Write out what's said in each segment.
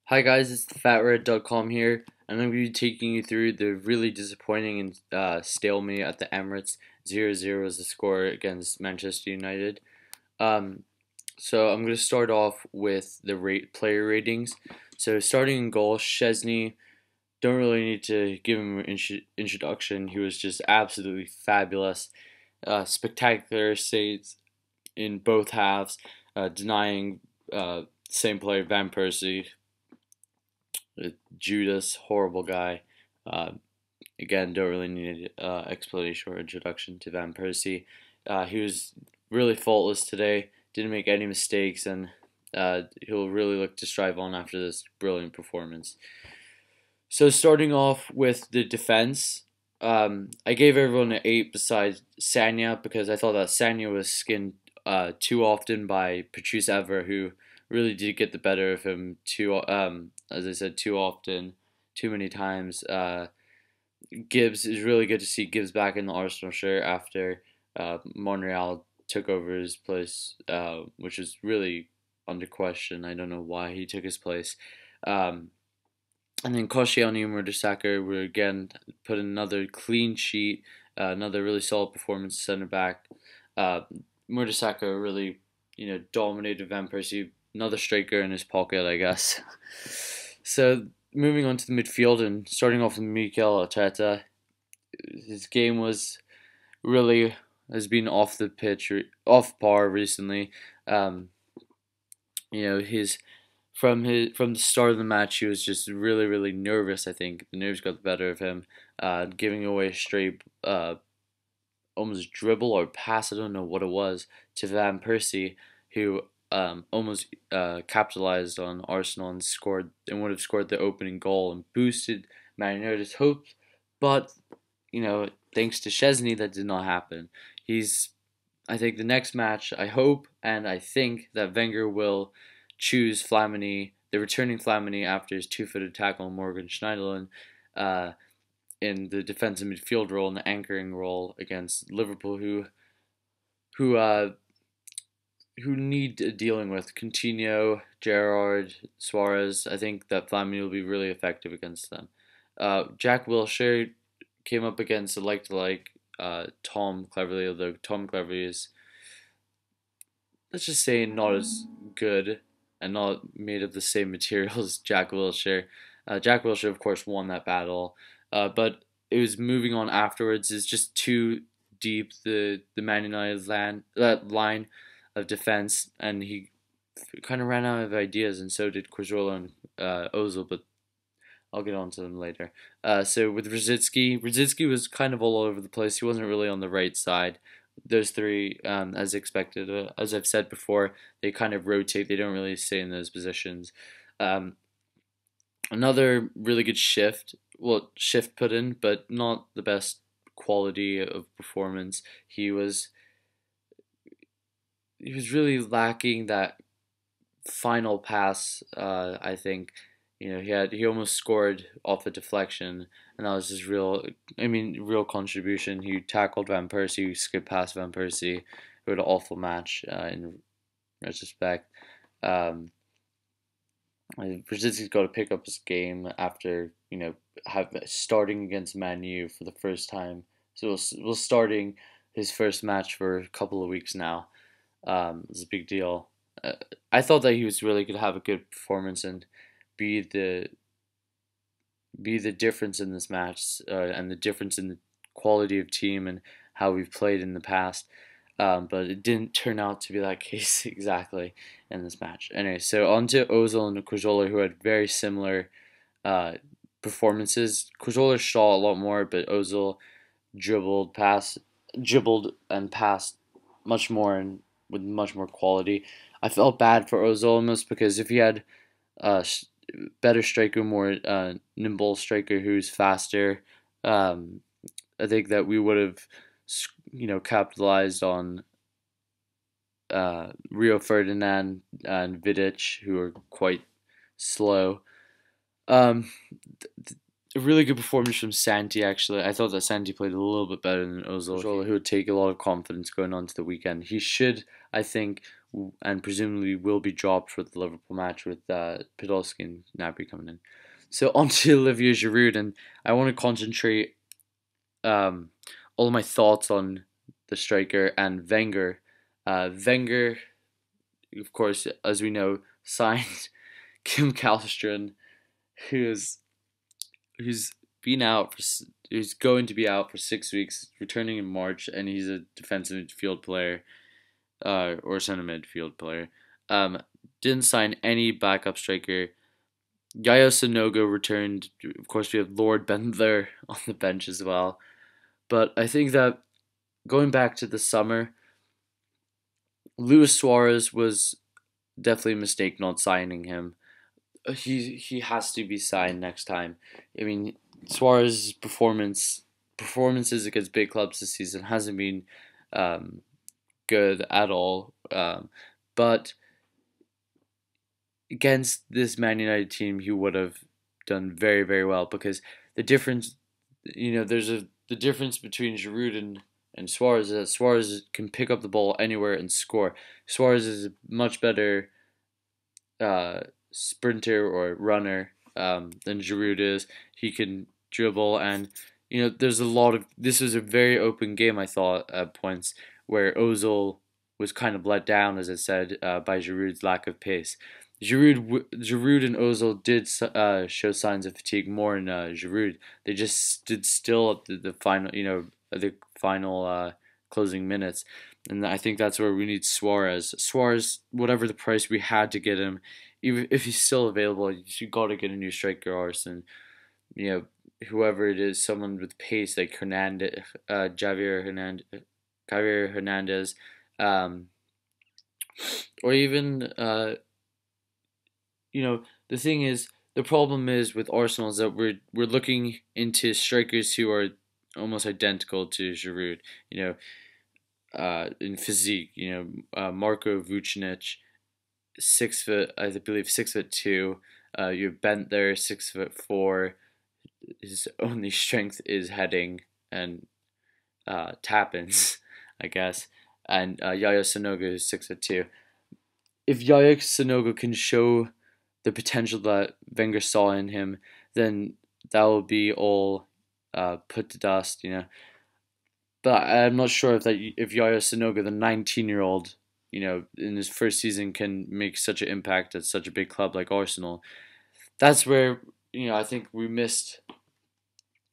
Hi guys, it's thefatred.com here, and I'm going to be taking you through the really disappointing and stalemate at the Emirates. 0-0 is the score against Manchester United. Um, so I'm going to start off with the player ratings. So starting in goal, Szczesny, don't really need to give him an introduction. He was just absolutely fabulous. Spectacular saves in both halves, denying same player Van Persie. Judas, horrible guy. Uh, again, don't really need explanation or introduction to Van Persie. He was really faultless today. Didn't make any mistakes, and he'll really look to strive on after this brilliant performance. So starting off with the defense, I gave everyone an 8 besides Sanya because I thought that Sanya was skinned too often by Patrice Evra, who really did get the better of him as I said, too often, too many times. Gibbs is really good to see Gibbs back in the Arsenal shirt after Monreal took over his place, which is really under question. I don't know why he took his place. Um, and then Koscielny and Murdersacker were again put in another clean sheet, another really solid performance center back. Uh, Murdersacker really, dominated Van Persie. Another striker in his pocket, I guess. So moving on to the midfield and starting off with Mikel Arteta, his game was really has been off the pitch, off par recently. Um, his from the start of the match, he was just really nervous. I think the nerves got the better of him, giving away a straight almost dribble or pass. I don't know what it was to Van Persie, who almost capitalized on Arsenal and scored and would have scored the opening goal and boosted Man United's hopes. But thanks to Szczesny, that did not happen. I think the next match, I hope and I think that Wenger will choose Flamini, the returning Flamini, after his two-footed tackle on Morgan Schneiderlin, uh, in the defensive midfield role and the anchoring role against Liverpool, who uh, who need dealing with Coutinho, Gerrard, Suarez. I think that Flamini will be really effective against them. Jack Wilshere came up against a like-to-like Tom Cleverley, although Tom Cleverley is, let's just say, not as good and not made of the same material as Jack Wilshere. Jack Wilshere, of course, won that battle, but it was moving on afterwards. It's just too deep, the Man United line of defense, and he kind of ran out of ideas, and so did Quazzola and Ozil, but I'll get on to them later. So with Rosicky was kind of all over the place. He wasn't really on the right side. Those three, as expected, as I've said before, they kind of rotate. They don't really stay in those positions. Um, Another really good shift put in, but not the best quality of performance. He was really lacking that final pass. I think he almost scored off a deflection, and that was his real contribution. He tackled Van Persie, he skipped past Van Persie. It was an awful match in retrospect. Um, Brzezinski's got to pick up his game after starting against Man U for the first time. So we're starting his first match for a couple of weeks now. It's a big deal. Uh, I thought that he was really going to have a good performance and be the be the difference in this match, and the difference in the quality of team and how we've played in the past. But it didn't turn out to be that case exactly in this match. Anyway, so on to Ozil and Quazzola, who had very similar uh, performances. Quazzola shot a lot more, but Ozil dribbled and passed much more and with much more quality. I felt bad for Ozil almost because if he had a better striker, more nimble striker who's faster, um, I think that we would have capitalized on Rio Ferdinand and Vidic, who are quite slow. Um, a really good performance from Santi, actually. I thought that Santi played a little bit better than Ozil, who would take a lot of confidence going on to the weekend. He should, I think, and presumably will be dropped for the Liverpool match with Podolski and Gnabry coming in. So on to Olivier Giroud, and I want to concentrate all of my thoughts on the striker and Wenger. Wenger, of course, as we know, signed Kim Kallström, who's who's been out for who's going to be out for 6 weeks, returning in March, and he's a defensive midfield player, or center midfield player. Um, didn't sign any backup striker. Yaya Sanogo returned. Of course, we have Lord Bendler on the bench as well. But I think that going back to the summer, Luis Suarez was definitely a mistake not signing him. He has to be signed next time. I mean, Suarez's performances against big clubs this season hasn't been um, good at all. But against this Man United team, he would have done very, very well, because the difference, there's the difference between Giroud and Suarez is that Suarez can pick up the ball anywhere and score. Suarez is a much better uh, sprinter or runner than Giroud is. He can dribble, and there's a lot of. This was a very open game, I thought, at points where Ozil was kind of let down, as I said, by Giroud's lack of pace. Giroud and Ozil did show signs of fatigue more in Giroud. They just stood still at the final, at the final closing minutes, and I think that's where we need Suarez. Suarez, whatever the price we had to get him, even if he's still available, you got to get a new striker, Arséne. Whoever it is, someone with pace like Hernandez, Javier Hernandez, um, or even the thing is, the problem is with Arsenal is that we're looking into strikers who are almost identical to Giroud. In physique, Marco Vucinic, 6 foot, I believe 6'2". You have Bent there, 6'4". His only strength is heading and tap-ins, I guess. And Yaya Sanogo is 6'2". If Yaya Sanogo can show the potential that Wenger saw in him, then that will be all put to dust, But I'm not sure if Yaya Sanogo, the 19-year-old, in his first season, can make such an impact at such a big club like Arsenal. That's where I think we missed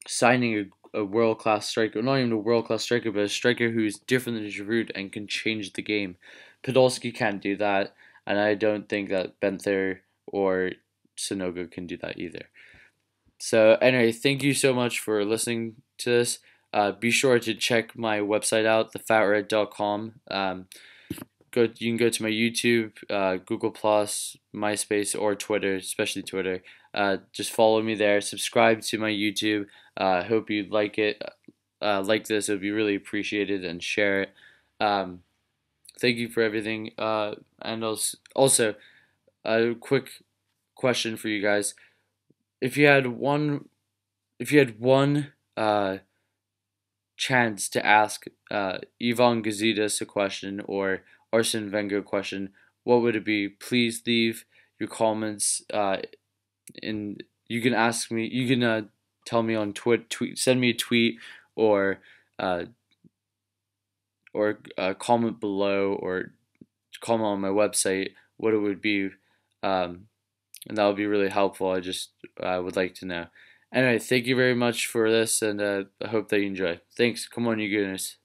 signing a world class striker, not even a world class striker, but a striker who's different than Giroud and can change the game. Podolski can't do that, and I don't think that Benther or Sanogo can do that either. So anyway, thank you so much for listening to this. Be sure to check my website out, thefatred.com. You can go to my YouTube, Google Plus, MySpace, or Twitter, especially Twitter. Just follow me there. Subscribe to my YouTube. Hope you like it. Like this, it would be really appreciated, and share it. Thank you for everything. And also, a quick question for you guys: if you had one chance to ask Ivan Gazidis a question or Arséne Wenger a question, what would it be? Please leave your comments. You can ask me. You can tell me on tweet. Send me a tweet, or comment below, or comment on my website what it would be, and that would be really helpful. I would like to know. Anyway, thank you very much for this, and I hope that you enjoy. Thanks. Come on, you goodness.